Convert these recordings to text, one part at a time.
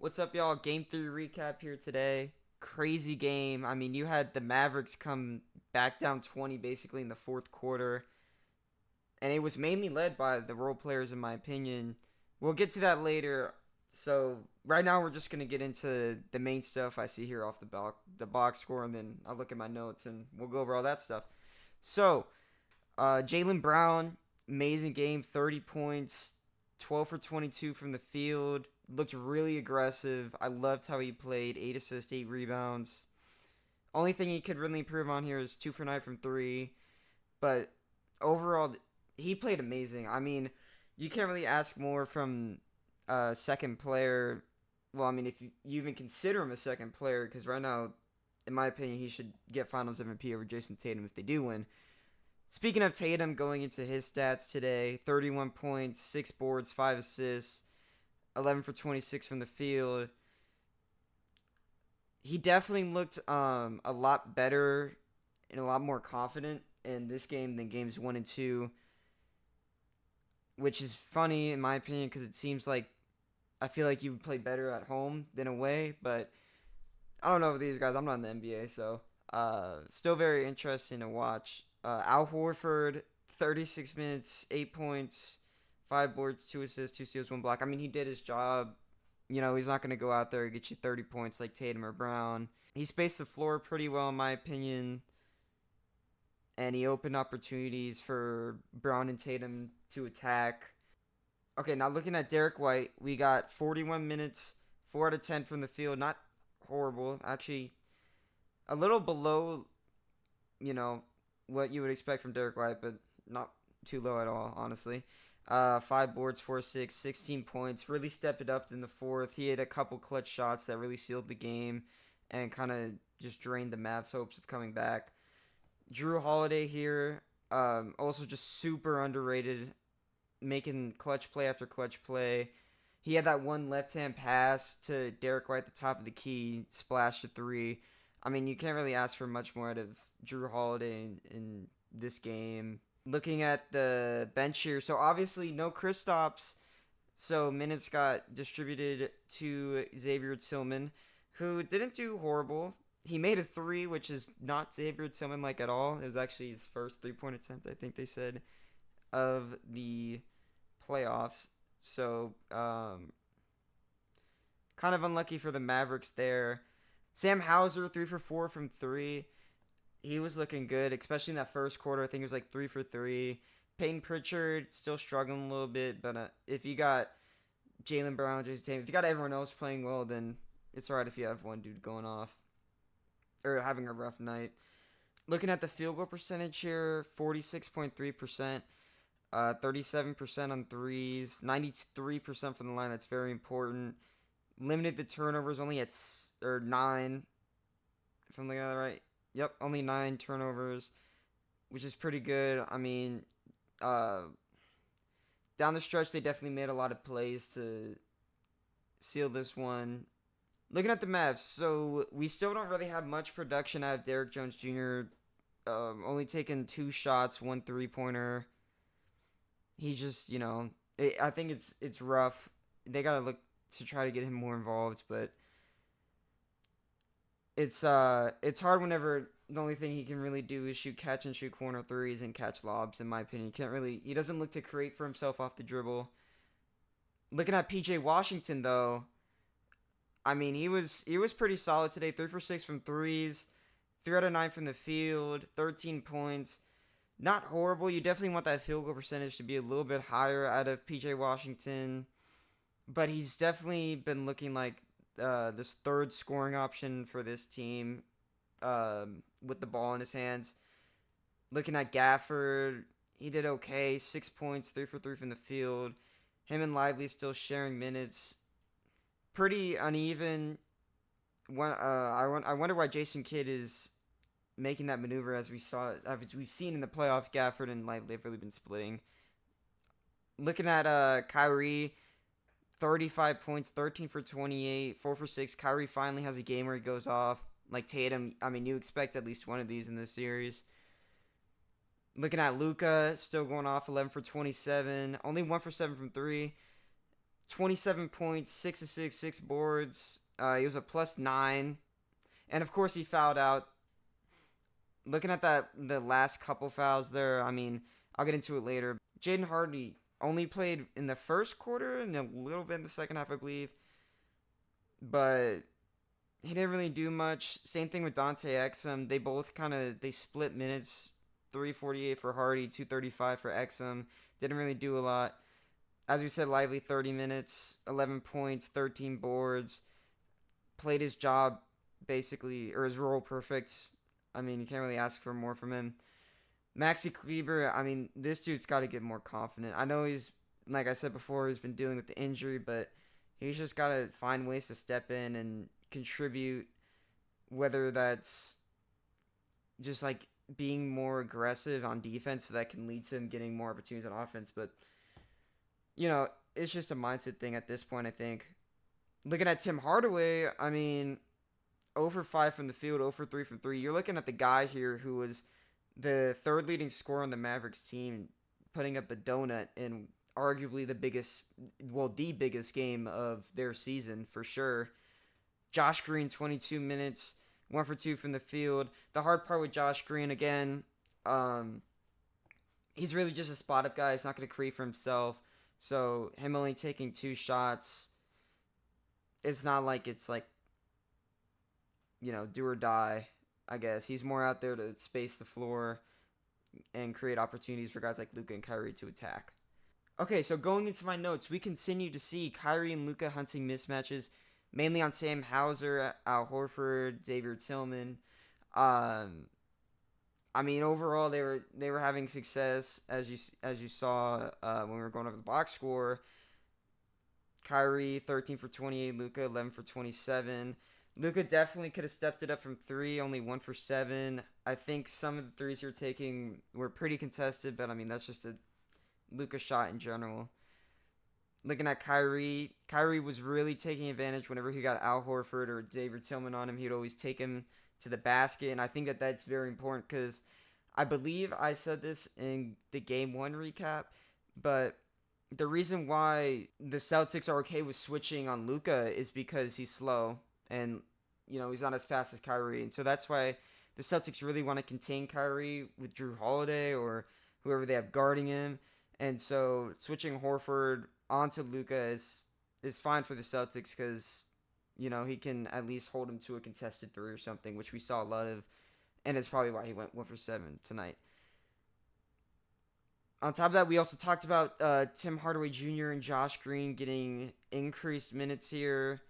What's up, y'all? Game 3 recap here today. Crazy game. I mean, you had the Mavericks come back down 20 basically in the fourth quarter, and it was mainly led by the role players, in my opinion. We'll get to that later. So, right now, we're just going to get into the main stuff I see here off the box score, and then I'll look at my notes and we'll go over all that stuff. So, Jaylen Brown, amazing game, 30 points, 12 for 22 from the field. Looked really aggressive. I loved how he played. 8 assists, 8 rebounds. Only thing he could really improve on here is 2 for 9 from 3. But overall, he played amazing. I mean, you can't really ask more from a second player. Well, I mean, if you even consider him a second player, because right now, in my opinion, he should get Finals MVP over Jason Tatum if they do win. Speaking of Tatum, going into his stats today, 31 points, 6 boards, 5 assists, 11 for 26 from the field. He definitely looked a lot better and a lot more confident in this game than games 1 and 2, which is funny in my opinion because it seems like I feel like you would play better at home than away, but I don't know with these guys. I'm not in the NBA, so still very interesting to watch. Al Horford, 36 minutes, 8 points, 5 boards, 2 assists, 2 steals, 1 block. I mean, he did his job. You know, he's not going to go out there and get you 30 points like Tatum or Brown. He spaced the floor pretty well, in my opinion, and he opened opportunities for Brown and Tatum to attack. Okay, now looking at Derek White, we got 41 minutes, 4 out of 10 from the field. Not horrible. Actually, a little below, you know, what you would expect from Derek White, but not too low at all, honestly. 5 boards, 4-6, 16 points. Really stepped it up in the fourth. He had a couple clutch shots that really sealed the game and kind of just drained the Mavs' hopes of coming back. Drew Holiday here, also just super underrated, making clutch play after clutch play. He had that one left-hand pass to Derek White at the top of the key, splash to 3. I mean, you can't really ask for much more out of Drew Holiday in this game. Looking at the bench here, so obviously no Kristaps, so minutes got distributed to Xavier Tillman, who didn't do horrible. He made a 3, which is not Xavier Tillman like at all. It was actually his first 3-point attempt, I think they said, of the playoffs. So, kind of unlucky for the Mavericks there. Sam Hauser, 3 for 4 from 3. He was looking good, especially in that first quarter. I think it was like 3 for 3. Peyton Pritchard still struggling a little bit, but if you got Jaylen Brown, Jason Tatum, if you got everyone else playing well, then it's alright if you have one dude going off or having a rough night. Looking at the field goal percentage here, 46.3%, 37% on threes, 93% from the line. That's very important. Limited the turnovers, only at 9, if I'm looking at that right. Yep, only 9 turnovers, which is pretty good. I mean, down the stretch, they definitely made a lot of plays to seal this one. Looking at the Mavs, so we still don't really have much production out of Derrick Jones Jr. Only taking 2 shots, 1 3-pointer. He just, I think it's rough. They gotta look to try to get him more involved, but it's hard whenever the only thing he can really do is catch and shoot corner threes and catch lobs. In my opinion, he doesn't look to create for himself off the dribble. Looking at PJ Washington though, I mean he was pretty solid today. 3 for 6 from threes, 3 out of 9 from the field, 13 points. Not horrible. You definitely want that field goal percentage to be a little bit higher out of PJ Washington, but he's definitely been looking like this third scoring option for this team with the ball in his hands. Looking at Gafford, he did okay. 6 points, 3 for 3 from the field. Him and Lively still sharing minutes. Pretty uneven. I wonder why Jason Kidd is making that maneuver as we've seen in the playoffs. Gafford and Lively have really been splitting. Looking at Kyrie, 35 points, 13 for 28, 4 for 6. Kyrie finally has a game where he goes off. Like Tatum, I mean, you expect at least one of these in this series. Looking at Luka, still going off, 11 for 27. Only 1 for 7 from 3. 27 points, 6 assists, 6 boards. He was a +9. And of course, he fouled out. Looking at the last couple fouls there, I mean, I'll get into it later. Jaden Hardy only played in the first quarter and a little bit in the second half, I believe. But he didn't really do much. Same thing with Dante Exum. They both they split minutes. 348 for Hardy, 235 for Exum. Didn't really do a lot. As we said, Lively 30 minutes, 11 points, 13 boards. Played his job basically, or his role perfect. I mean, you can't really ask for more from him. Maxi Kleber, I mean, this dude's got to get more confident. I know he's, like I said before, he's been dealing with the injury, but he's just got to find ways to step in and contribute, whether that's just like being more aggressive on defense so that can lead to him getting more opportunities on offense. But, it's just a mindset thing at this point, I think. Looking at Tim Hardaway, I mean, 0 for 5 from the field, 0 for 3 from 3. You're looking at the guy here who was the third leading scorer on the Mavericks team, putting up a donut in arguably the biggest game of their season for sure. Josh Green, 22 minutes, 1 for 2 from the field. The hard part with Josh Green, again, he's really just a spot-up guy. He's not going to create for himself. So him only taking 2 shots, it's not like it's like, do or die, I guess. He's more out there to space the floor and create opportunities for guys like Luka and Kyrie to attack. Okay, so going into my notes, we continue to see Kyrie and Luka hunting mismatches, mainly on Sam Hauser, Al Horford, Xavier Tillman. I mean, overall, they were having success, as you saw when we were going over the box score. Kyrie, 13 for 28. Luka, 11 for 27. Luka definitely could have stepped it up from 3, only 1 for 7. I think some of the threes you're taking were pretty contested, but I mean, that's just a Luka shot in general. Looking at Kyrie was really taking advantage whenever he got Al Horford or Xavier Tillman on him. He'd always take him to the basket, and I think that that's very important because I believe I said this in the Game 1 recap, but the reason why the Celtics are okay with switching on Luka is because he's slow and, he's not as fast as Kyrie. And so that's why the Celtics really want to contain Kyrie with Drew Holiday or whoever they have guarding him. And so switching Horford onto Luka is fine for the Celtics because, he can at least hold him to a contested 3 or something, which we saw a lot of. And it's probably why he went 1 for 7 tonight. On top of that, we also talked about Tim Hardaway Jr. and Josh Green getting increased minutes here.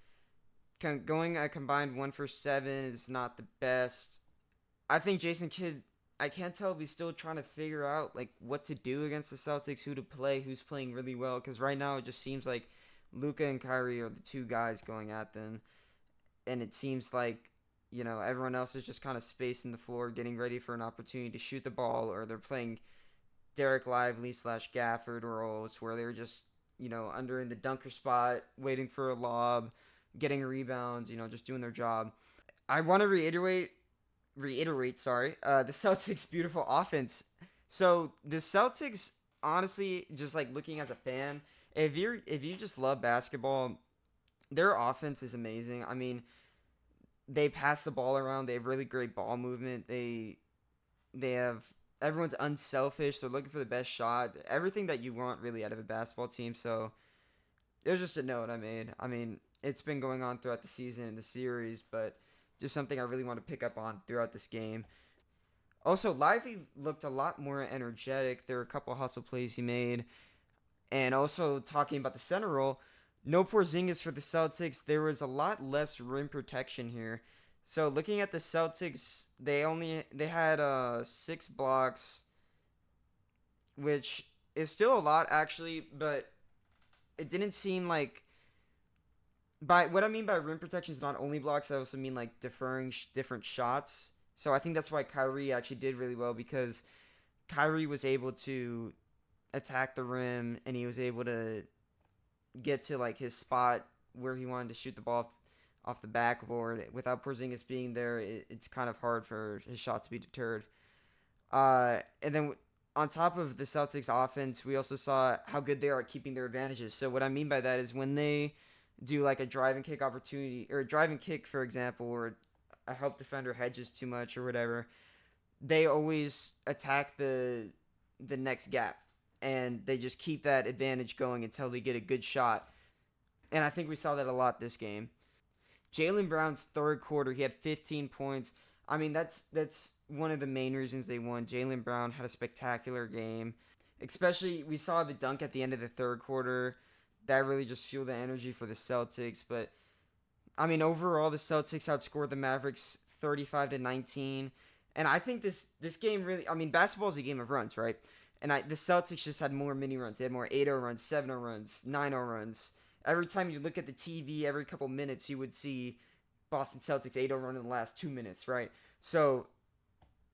Going a combined 1 for 7 is not the best. I think Jason Kidd, I can't tell if he's still trying to figure out like what to do against the Celtics, who to play, who's playing really well. Because right now it just seems like Luka and Kyrie are the 2 guys going at them. And it seems like, everyone else is just kind of spacing the floor, getting ready for an opportunity to shoot the ball, or they're playing Derek Lively / Gafford roles where they're just, under in the dunker spot, waiting for a lob, getting rebounds, just doing their job. I want to reiterate, the Celtics' beautiful offense. So the Celtics, honestly, just like looking as a fan, if you just love basketball, their offense is amazing. I mean, they pass the ball around. They have really great ball movement. They have everyone's unselfish. They're looking for the best shot. Everything that you want really out of a basketball team. So it was just a note I made. I mean, it's been going on throughout the season and the series, but just something I really want to pick up on throughout this game. Also, Lively looked a lot more energetic. There were a couple hustle plays he made. And also talking about the center role, no Porzingis for the Celtics. There was a lot less rim protection here. So looking at the Celtics, they had 6 blocks, which is still a lot actually, but it didn't seem like. By what I mean by rim protection is not only blocks. I also mean like deferring different shots. So I think that's why Kyrie actually did really well, because Kyrie was able to attack the rim and he was able to get to like his spot where he wanted to shoot the ball off the backboard. Without Porzingis being there, it's kind of hard for his shot to be deterred. And then on top of the Celtics offense, we also saw how good they are at keeping their advantages. So what I mean by that is when they do like a drive and kick opportunity or a drive and kick, for example, or a help defender hedges too much or whatever, they always attack the next gap and they just keep that advantage going until they get a good shot. And I think we saw that a lot this game. Jaylen Brown's third quarter, he had 15 points. I mean, that's one of the main reasons they won. Jaylen Brown had a spectacular game. Especially, we saw the dunk at the end of the third quarter. That really just fueled the energy for the Celtics. But I mean, overall, the Celtics outscored the Mavericks 35-19. And I think this game really, I mean, basketball is a game of runs, right? And the Celtics just had more mini runs. They had more 8-0 runs, 7-0 runs, 9-0 runs. Every time you look at the TV, every couple minutes, you would see Boston Celtics 8-0 run in the last 2 minutes, right? So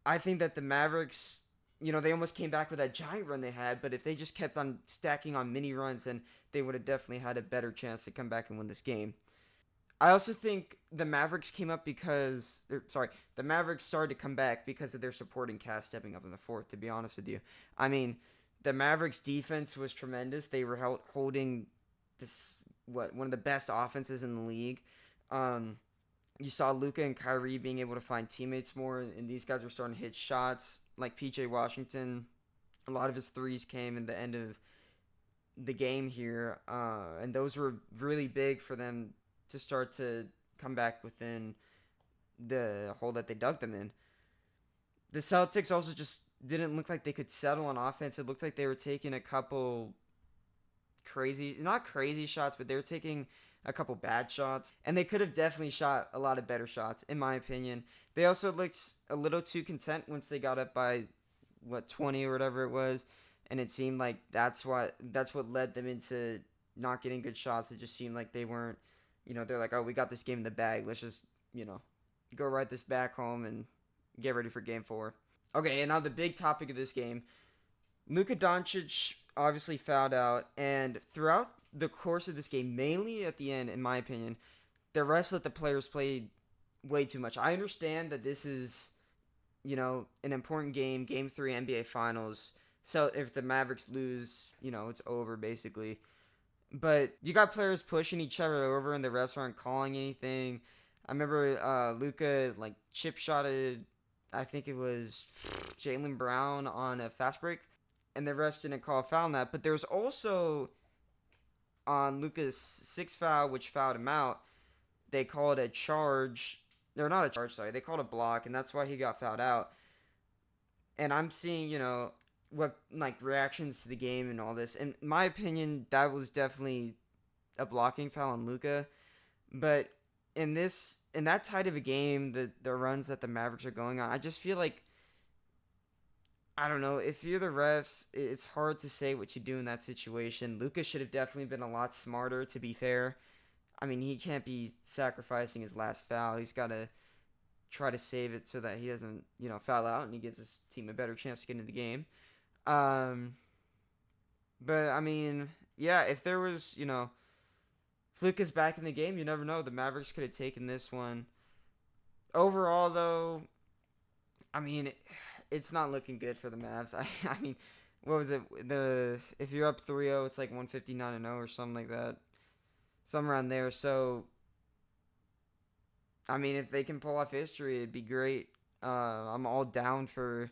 I think that the Mavericks, they almost came back with that giant run they had, but if they just kept on stacking on mini runs, then they would have definitely had a better chance to come back and win this game. I also think the Mavericks came up because, the Mavericks started to come back because of their supporting cast stepping up in the fourth, to be honest with you. I mean, the Mavericks defense was tremendous. They were holding one of the best offenses in the league. You saw Luka and Kyrie being able to find teammates more, and these guys were starting to hit shots like PJ Washington. A lot of his threes came in the end of the game here, and those were really big for them to start to come back within the hole that they dug them in. The Celtics also just didn't look like they could settle on offense. It looked like they were taking a couple not crazy shots, but they were taking a couple bad shots. And they could have definitely shot a lot of better shots, in my opinion. They also looked a little too content once they got up by, 20 or whatever it was. And it seemed like that's what led them into not getting good shots. It just seemed like they weren't, they're like, oh, we got this game in the bag. Let's just, go ride this back home and get ready for game 4. Okay, and now the big topic of this game. Luka Doncic obviously fouled out, and throughout the course of this game, mainly at the end, in my opinion, the refs let the players play way too much. I understand that this is, an important game, Game 3 NBA Finals. So if the Mavericks lose, it's over basically. But you got players pushing each other over, and the refs aren't calling anything. I remember Luka chip shotted, I think it was Jaylen Brown on a fast break, and the refs didn't call a foul on that. But there's also on Luka's sixth foul, which fouled him out, they called a charge. Or not a charge, sorry. They called a block, and that's why he got fouled out. And I'm seeing, what reactions to the game and all this. In my opinion, that was definitely a blocking foul on Luka. But in that tight of a game, the runs that the Mavericks are going on, I just feel like, I don't know, if you're the refs, it's hard to say what you do in that situation. Luka should have definitely been a lot smarter, to be fair. I mean, he can't be sacrificing his last foul. He's got to try to save it so that he doesn't, foul out and he gives his team a better chance to get into the game. But I mean, yeah, if there was, if Luka's back in the game, you never know. The Mavericks could have taken this one. Overall, though, I mean, it's not looking good for the Mavs. I mean, what was it? If you're up 3-0, it's like 159-0 or something like that. Somewhere around there. So, I mean, if they can pull off history, it'd be great. I'm all down for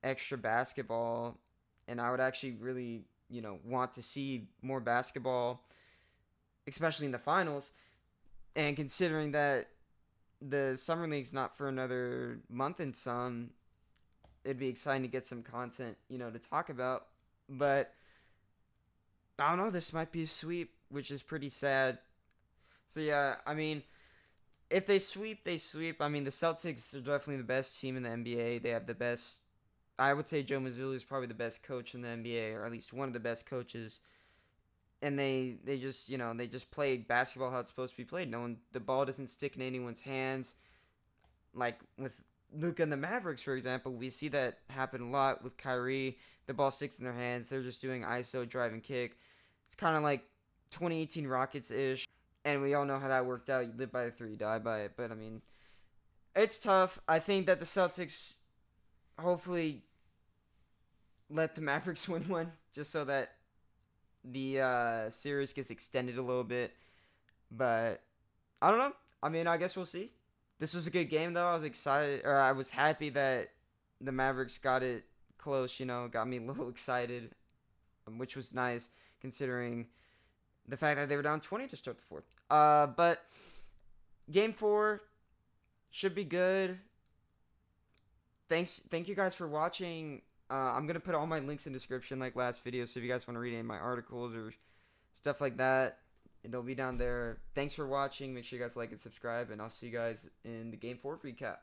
extra basketball, and I would actually really, want to see more basketball, especially in the finals. And considering that the Summer League's not for another month and some, it'd be exciting to get some content, to talk about. But I don't know, this might be a sweep, which is pretty sad. So yeah, I mean, if they sweep, they sweep. I mean, the Celtics are definitely the best team in the NBA. They have the best. I would say Joe Mazzulla is probably the best coach in the NBA, or at least one of the best coaches. And they just they just play basketball how it's supposed to be played. The ball doesn't stick in anyone's hands. Like with Luka and the Mavericks, for example, we see that happen a lot with Kyrie. The ball sticks in their hands. They're just doing ISO, drive, and kick. It's kind of like 2018 Rockets-ish. And we all know how that worked out. You live by the three, you die by it. But, I mean, it's tough. I think that the Celtics hopefully let the Mavericks win one, just so that the series gets extended a little bit. But I don't know. I mean, I guess we'll see. This was a good game, though. I was excited, or I was happy that the Mavericks got it close. Got me a little excited, which was nice considering the fact that they were down 20 to start the fourth. But game four should be good. Thank you guys for watching. I'm gonna put all my links in the description like last video, so if you guys want to read any of my articles or stuff like that, they'll be down there. Thanks for watching. Make sure you guys like and subscribe, and I'll see you guys in the game four recap.